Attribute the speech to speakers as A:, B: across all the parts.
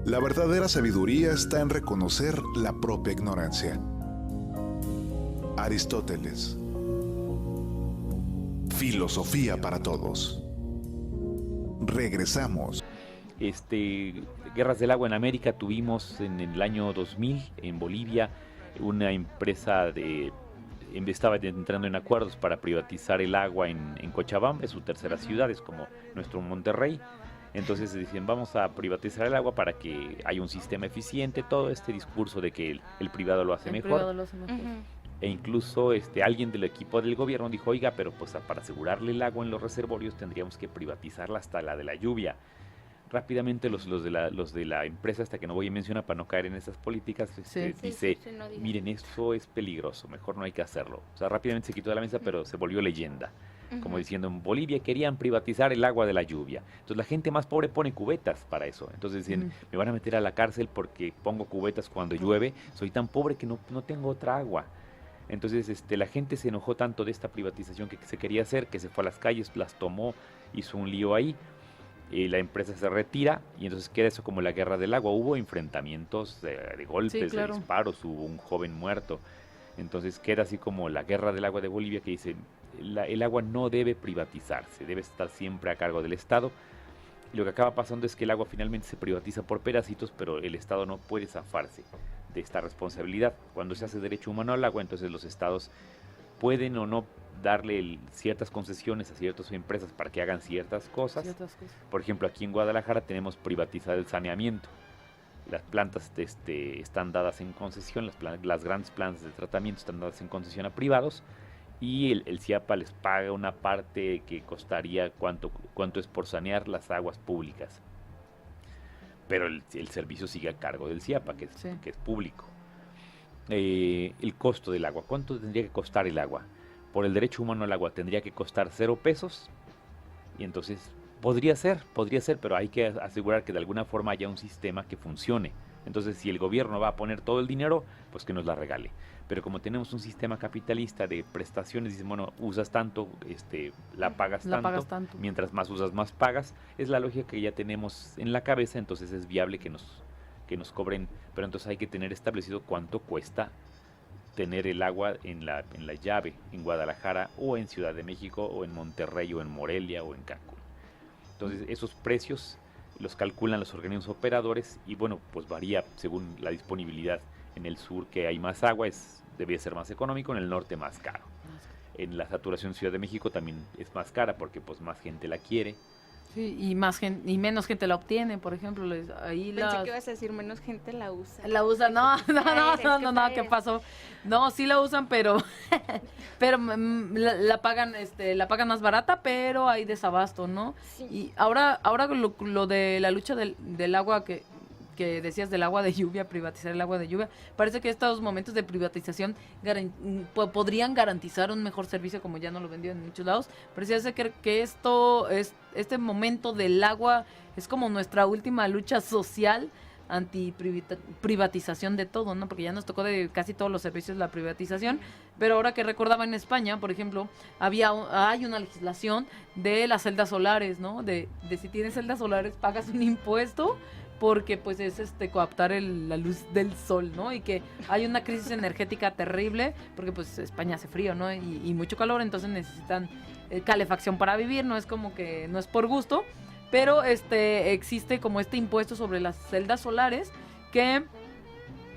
A: La verdadera sabiduría está en reconocer la propia ignorancia. Aristóteles. Filosofía para todos. Regresamos.
B: Guerras del agua en América tuvimos en el año 2000 en Bolivia una empresa estaba entrando en acuerdos para privatizar el agua en Cochabamba, es su tercera ciudad, es como nuestro Monterrey. Entonces decían, vamos a privatizar el agua para que haya un sistema eficiente, todo este discurso de que el privado lo hace mejor.
C: Privado lo hace mejor.
B: E incluso alguien del equipo del gobierno dijo, oiga, pero pues para asegurarle el agua en los reservorios tendríamos que privatizarla hasta la de la lluvia. Rápidamente los de la empresa, hasta que no voy a mencionar para no caer en esas políticas,
D: No
B: miren, eso es peligroso, mejor no hay que hacerlo. O sea, rápidamente se quitó de la mesa, pero se volvió leyenda. Como diciendo, en Bolivia querían privatizar el agua de la lluvia. Entonces la gente más pobre pone cubetas para eso. Entonces dicen, me van a meter a la cárcel porque pongo cubetas cuando llueve, soy tan pobre que no tengo otra agua. Entonces la gente se enojó tanto de esta privatización que se quería hacer, que se fue a las calles, las tomó, hizo un lío ahí. La empresa se retira y entonces queda eso como la guerra del agua. Hubo enfrentamientos de golpes, de disparos, hubo un joven muerto. Entonces queda así como la guerra del agua de Bolivia, que dice, el agua no debe privatizarse, debe estar siempre a cargo del Estado. Y lo que acaba pasando es que el agua finalmente se privatiza por pedacitos, pero el Estado no puede zafarse de esta responsabilidad. Cuando se hace derecho humano al agua, entonces los estados pueden o no darle ciertas concesiones a ciertas empresas para que hagan ciertas cosas. Por ejemplo, aquí en Guadalajara tenemos privatizado el saneamiento. Las plantas están dadas en concesión, las grandes plantas de tratamiento están dadas en concesión a privados, y el CIAPA les paga una parte que costaría cuánto es por sanear las aguas públicas. Pero el servicio sigue a cargo del CIAPA, que es público. El costo del agua, ¿cuánto tendría que costar el agua? Por el derecho humano al agua tendría que costar 0 pesos, y entonces podría ser, pero hay que asegurar que de alguna forma haya un sistema que funcione. Entonces, si el gobierno va a poner todo el dinero, pues que nos la regale. Pero como tenemos un sistema capitalista de prestaciones, dicen, bueno, usas tanto, la pagas tanto, mientras más usas, más pagas. Es la lógica que ya tenemos en la cabeza, entonces es viable que nos cobren, pero entonces hay que tener establecido cuánto cuesta tener el agua en la llave en Guadalajara, o en Ciudad de México, o en Monterrey, o en Morelia, o en Cancún. Entonces esos precios los calculan los organismos operadores, y bueno, pues varía según la disponibilidad. En el sur, que hay más agua, debe ser más económico, en el norte más caro. En la saturación Ciudad de México también es más cara porque pues más gente la quiere.
C: Sí, y menos gente la obtiene, por ejemplo.
D: Pensé que ibas a decir menos gente la usa.
C: La usa, no, ¿qué pasó? No, sí la usan, pero la pagan más barata, pero hay desabasto, ¿no? Sí. Y ahora lo de la lucha del agua que decías, del agua de lluvia, privatizar el agua de lluvia, parece que estos momentos de privatización podrían garantizar un mejor servicio, como ya no lo vendían en muchos lados. Parece que este momento del agua es como nuestra última lucha social anti-privatización de todo, ¿no? Porque ya nos tocó de casi todos los servicios la privatización, pero ahora que recordaba, en España, por ejemplo, hay una legislación de las celdas solares, ¿no? De si tienes celdas solares pagas un impuesto, porque pues es coaptar la luz del sol, ¿no? Y que hay una crisis energética terrible, porque pues España hace frío, ¿no? Y mucho calor, entonces necesitan calefacción para vivir, no es como que no es por gusto, pero existe como este impuesto sobre las celdas solares que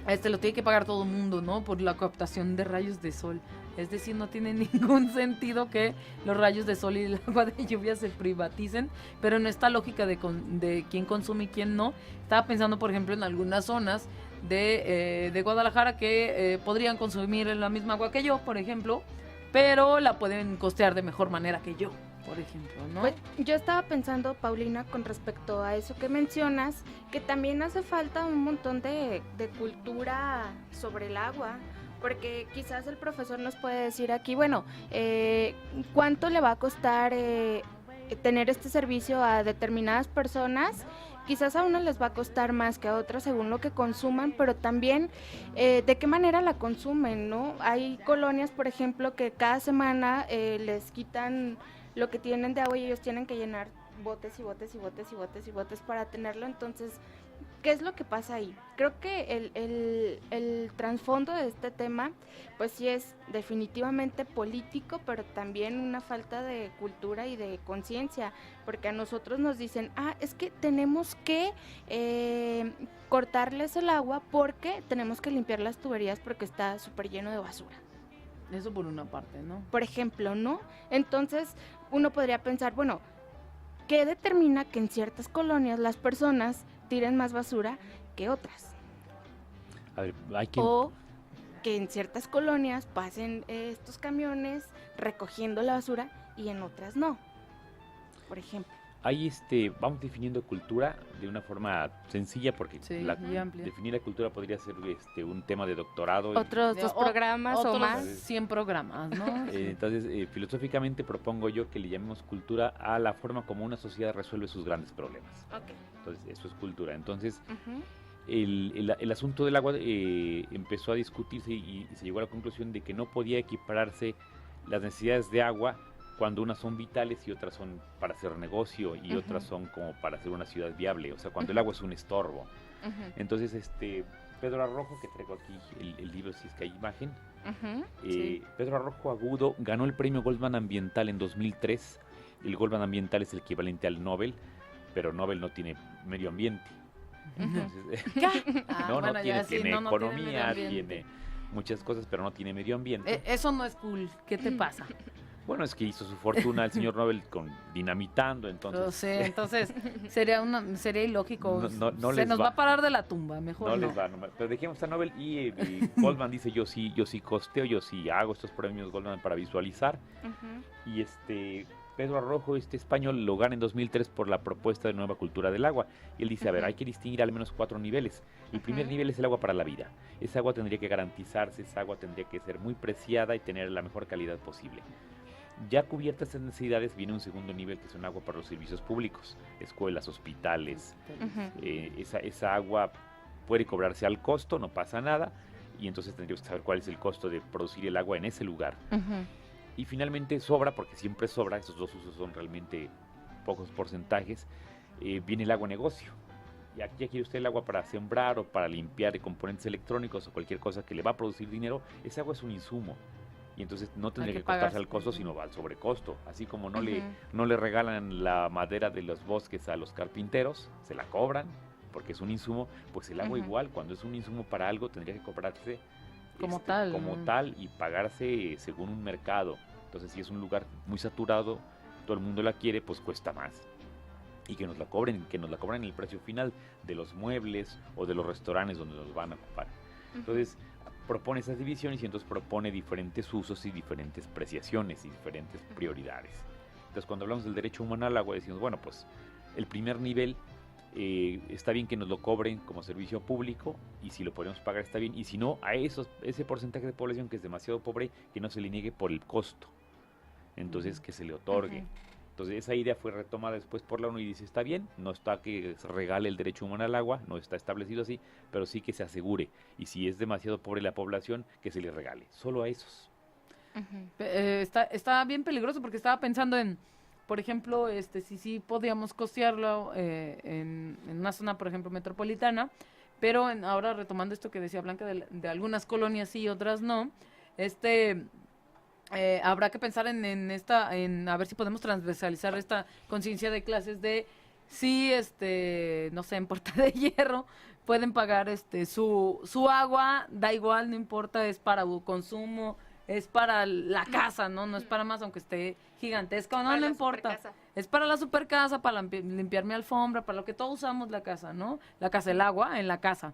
C: lo tiene que pagar todo el mundo, ¿no? Por la coaptación de rayos de sol. Es decir, no tiene ningún sentido que los rayos de sol y el agua de lluvia se privaticen, pero en esta lógica de quién consume y quién no, estaba pensando, por ejemplo, en algunas zonas de Guadalajara que podrían consumir la misma agua que yo, por ejemplo, pero la pueden costear de mejor manera que yo, por ejemplo, ¿no?
D: Pues yo estaba pensando, Paulina, con respecto a eso que mencionas, que también hace falta un montón de cultura sobre el agua, porque quizás el profesor nos puede decir aquí, bueno, ¿cuánto le va a costar tener este servicio a determinadas personas? Quizás a unos les va a costar más que a otras según lo que consuman, pero también de qué manera la consumen, ¿no? Hay colonias, por ejemplo, que cada semana les quitan lo que tienen de agua y ellos tienen que llenar botes y botes y botes y botes y botes para tenerlo. Entonces, ¿qué es lo que pasa ahí? Creo que el trasfondo de este tema, pues sí es definitivamente político, pero también una falta de cultura y de conciencia, porque a nosotros nos dicen, es que tenemos que cortarles el agua porque tenemos que limpiar las tuberías porque está súper lleno de basura.
C: Eso por una parte, ¿no?
D: Por ejemplo, ¿no? Entonces, uno podría pensar, bueno, ¿qué determina que en ciertas colonias las personas tiren más basura que otras?
B: A ver, hay que...
D: O que en ciertas colonias pasen estos camiones recogiendo la basura y en otras no, por ejemplo.
B: Ahí vamos definiendo cultura de una forma sencilla porque
C: Sí, y amplia.
B: definir la cultura podría ser un tema de doctorado.
D: Otros dos programas o más.
C: 100 programas, ¿no?
B: Entonces, filosóficamente propongo yo que le llamemos cultura a la forma como una sociedad resuelve sus grandes problemas.
D: Okay.
B: Entonces, eso es cultura. Entonces,
D: Uh-huh.
B: el asunto del agua empezó a discutirse y se llegó a la conclusión de que no podía equipararse las necesidades de agua cuando unas son vitales y otras son para hacer negocio y
D: Uh-huh.
B: otras son como para hacer una ciudad viable, o sea, cuando el agua es un estorbo.
D: Uh-huh.
B: Entonces, Pedro Arrojo, que traigo aquí el libro, si es que hay imagen,
D: Uh-huh. Sí.
B: Pedro Arrojo Agudo ganó el premio Goldman Ambiental en 2003. El Goldman Ambiental es el equivalente al Nobel, pero Nobel no tiene medio ambiente. Entonces, no
C: bueno, ya
B: tiene,
C: sí,
B: tiene
C: no tiene medio
B: economía,
C: ambiente.
B: tiene muchas cosas, pero no tiene medio ambiente.
C: Eso no es cool. ¿Qué te pasa?
B: Bueno, es que hizo su fortuna el señor Nobel
C: Lo
B: dinamitando, entonces...
C: sé, entonces sería ilógico.
B: No
C: Se
B: les
C: nos
B: va.
C: va a parar de la tumba, mejor no.
B: les va, pero dejemos a Nobel y Goldman dice yo sí costeo, yo sí hago estos premios Goldman para visualizar.
D: Uh-huh.
B: Y Pedro Arrojo, español, lo gana en 2003 por la propuesta de nueva cultura del agua. Y él dice, a ver, hay que distinguir al menos 4 niveles. El primer nivel es el agua para la vida. Esa agua tendría que garantizarse, esa agua tendría que ser muy preciada y tener la mejor calidad posible. Ya cubiertas estas necesidades, viene un segundo nivel que es un agua para los servicios públicos, escuelas, hospitales.
D: Uh-huh.
B: Esa agua puede cobrarse al costo, no pasa nada, y entonces tendríamos que saber cuál es el costo de producir el agua en ese lugar.
D: Uh-huh.
B: Y finalmente sobra, porque siempre sobra, esos dos usos son realmente pocos porcentajes, viene el agua negocio. Y aquí ya quiere usted el agua para sembrar o para limpiar de componentes electrónicos o cualquier cosa que le va a producir dinero, ese agua es un insumo. Y entonces no tendría que costarse al costo, sino al sobrecosto. Así como no le regalan la madera de los bosques a los carpinteros, se la cobran porque es un insumo, pues el agua igual, cuando es un insumo para algo tendría que cobrarse
C: como
B: tal y pagarse según un mercado. Entonces si es un lugar muy saturado, todo el mundo la quiere, pues cuesta más. Y que nos la cobren en el precio final de los muebles o de los restaurantes donde los van a ocupar. Entonces propone esas divisiones y entonces propone diferentes usos y diferentes preciaciones y diferentes prioridades. Entonces cuando hablamos del derecho humano al agua decimos, bueno, pues el primer nivel está bien que nos lo cobren como servicio público y si lo podemos pagar está bien, y si no, a ese porcentaje de población que es demasiado pobre, que no se le niegue por el costo, entonces que se le otorgue. Entonces esa idea fue retomada después por la ONU y dice, está bien, no está que se regale el derecho humano al agua, no está establecido así, pero sí que se asegure, y si es demasiado pobre la población, que se le regale, solo a esos.
D: Uh-huh.
C: Está bien peligroso porque estaba pensando en, por ejemplo, si podíamos costearlo en una zona, por ejemplo, metropolitana, pero ahora retomando esto que decía Blanca, de algunas colonias sí y otras no, habrá que pensar en a ver si podemos transversalizar esta conciencia de clases de si no sé, en Puerta de Hierro pueden pagar su agua, da igual, no importa, es para consumo, es para la casa, no es para más, aunque esté gigantesca, no importa.
D: Supercasa.
C: Es para la supercasa, para limpiar mi alfombra, para lo que todos usamos la casa, ¿no? La casa, el agua en la casa.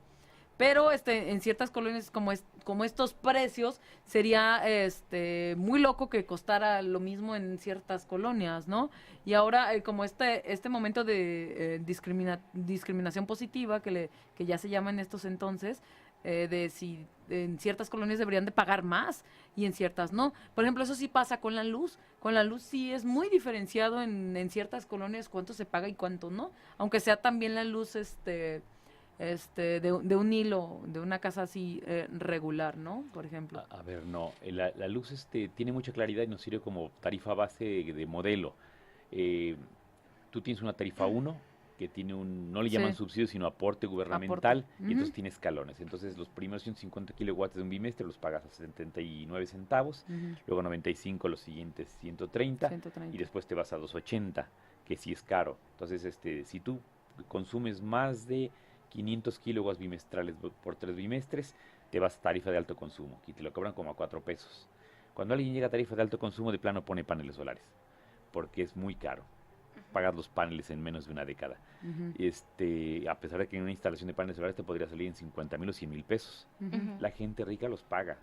C: Pero en ciertas colonias como estos precios sería muy loco que costara lo mismo en ciertas colonias, ¿no? Y ahora como este momento de discriminación positiva que ya se llama en estos entonces, de si en ciertas colonias deberían de pagar más y en ciertas no. Por ejemplo, eso sí pasa con la luz. Con la luz sí es muy diferenciado en ciertas colonias cuánto se paga y cuánto no, aunque sea también la luz de un hilo, de una casa así regular, ¿no? Por ejemplo.
B: A ver, no, la luz tiene mucha claridad y nos sirve como tarifa base de modelo. Tú tienes una tarifa 1 que tiene no le llaman
C: Sí.
B: subsidio, sino aporte gubernamental,
C: Aporte.
B: y entonces
C: Ujú.
B: tiene escalones. Entonces los primeros 150 kilowatts de un bimestre los pagas a 79 centavos,
C: Ujú.
B: luego 95 los siguientes 130,
C: 130.
B: y después te vas a 280, que sí es caro. Entonces, si tú consumes más de 500 kilowatts bimestrales por 3 bimestres, te vas a tarifa de alto consumo, y te lo cobran como a 4 pesos. Cuando alguien llega a tarifa de alto consumo, de plano pone paneles solares, porque es muy caro. Pagas los paneles en menos de una década.
C: Ujú.
B: A pesar de que en una instalación de paneles solares te podría salir en 50,000 o 100,000 pesos.
C: Ujú.
D: Ujú.
B: La gente rica los paga.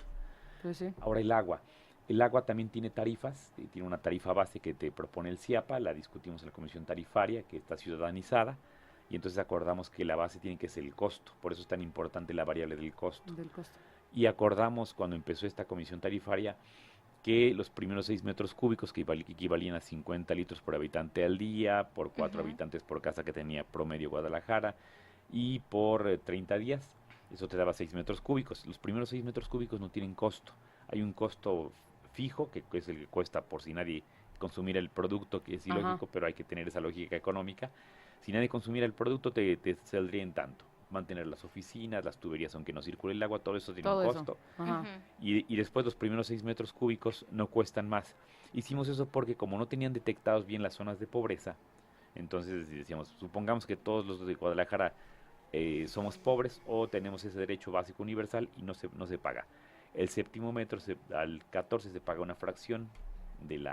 C: Pues sí.
B: Ahora el agua. El agua también tiene tarifas, tiene una tarifa base que te propone el CIAPA, la discutimos en la Comisión Tarifaria, que está ciudadanizada, y entonces acordamos que la base tiene que ser el costo, por eso es tan importante la variable del costo.
C: Del costo.
B: Y acordamos cuando empezó esta Comisión Tarifaria que los primeros 6 metros cúbicos, que equivalían a 50 litros por habitante al día, por 4
D: Ujú.
B: habitantes por casa que tenía promedio Guadalajara, y por 30 días, eso te daba 6 metros cúbicos. Los primeros 6 metros cúbicos no tienen costo. Hay un costo fijo, que es el que cuesta por si nadie consumiera el producto, que es
C: Ajá.
B: ilógico, pero hay que tener esa lógica económica. Si nadie consumiera el producto, te saldría en tanto. Mantener las oficinas, las tuberías, aunque no circule el agua, todo eso tiene
C: Todo
B: un
C: eso.
B: costo.
C: Ajá.
D: Ujú.
B: Y después los primeros 6 metros cúbicos no cuestan más. Hicimos eso porque como no tenían detectados bien las zonas de pobreza, entonces decíamos, supongamos que todos los de Guadalajara somos pobres o tenemos ese derecho básico universal y no se paga. El séptimo metro, al 14 se paga una fracción de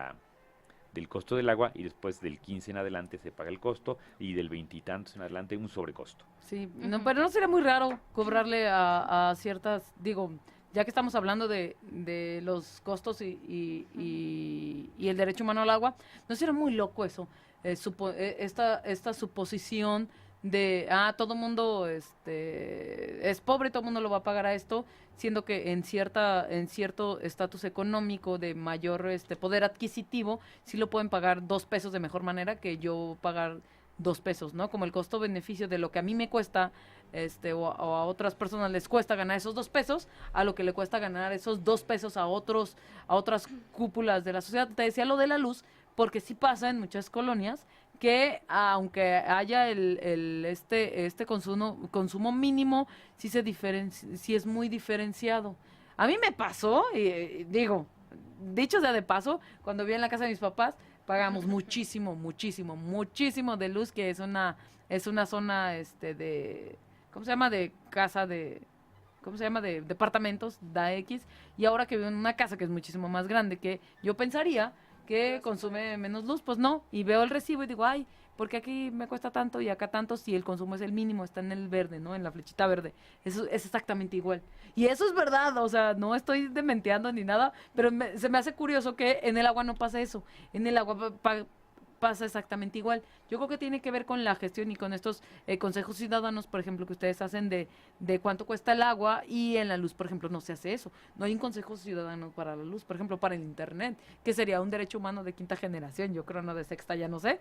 B: del costo del agua, y después del 15 en adelante se paga el costo, y del 20 y tantos en adelante un sobrecosto.
C: Sí, no,
D: Ujú.
C: pero no sería muy raro cobrarle a ciertas, digo, ya que estamos hablando de los costos y el derecho humano al agua, ¿no sería muy loco eso? Esta suposición de, todo mundo es pobre, todo mundo lo va a pagar a esto, siendo que en cierto estatus económico de mayor poder adquisitivo, sí lo pueden pagar 2 pesos de mejor manera que yo pagar 2 pesos, ¿no? Como el costo-beneficio de lo que a mí me cuesta, o a otras personas les cuesta ganar esos 2 pesos, a lo que le cuesta ganar esos 2 pesos a otras cúpulas de la sociedad. Te decía lo de la luz, porque sí pasa en muchas colonias que aunque haya este consumo mínimo, sí es muy diferenciado. A mí me pasó, y digo, dicho sea de paso, cuando vi en la casa de mis papás, pagamos muchísimo, muchísimo, muchísimo de luz, que es una zona ¿cómo se llama? De casa ¿cómo se llama? De departamentos, da X, y ahora que vivo en una casa que es muchísimo más grande, que yo pensaría que consume menos luz, pues no, y veo el recibo y digo, ay, ¿por qué aquí me cuesta tanto y acá tanto si el consumo es el mínimo, está en el verde, ¿no? En la flechita verde. Eso es exactamente igual. Y eso es verdad, o sea, no estoy dementeando ni nada, pero se me hace curioso que en el agua no pasa eso. En el agua pasa exactamente igual. Yo creo que tiene que ver con la gestión y con estos consejos ciudadanos, por ejemplo, que ustedes hacen de cuánto cuesta el agua, y en la luz, por ejemplo, no se hace eso. No hay un consejo ciudadano para la luz, por ejemplo, para el internet, que sería un derecho humano de quinta generación, yo creo, no de sexta, ya no sé.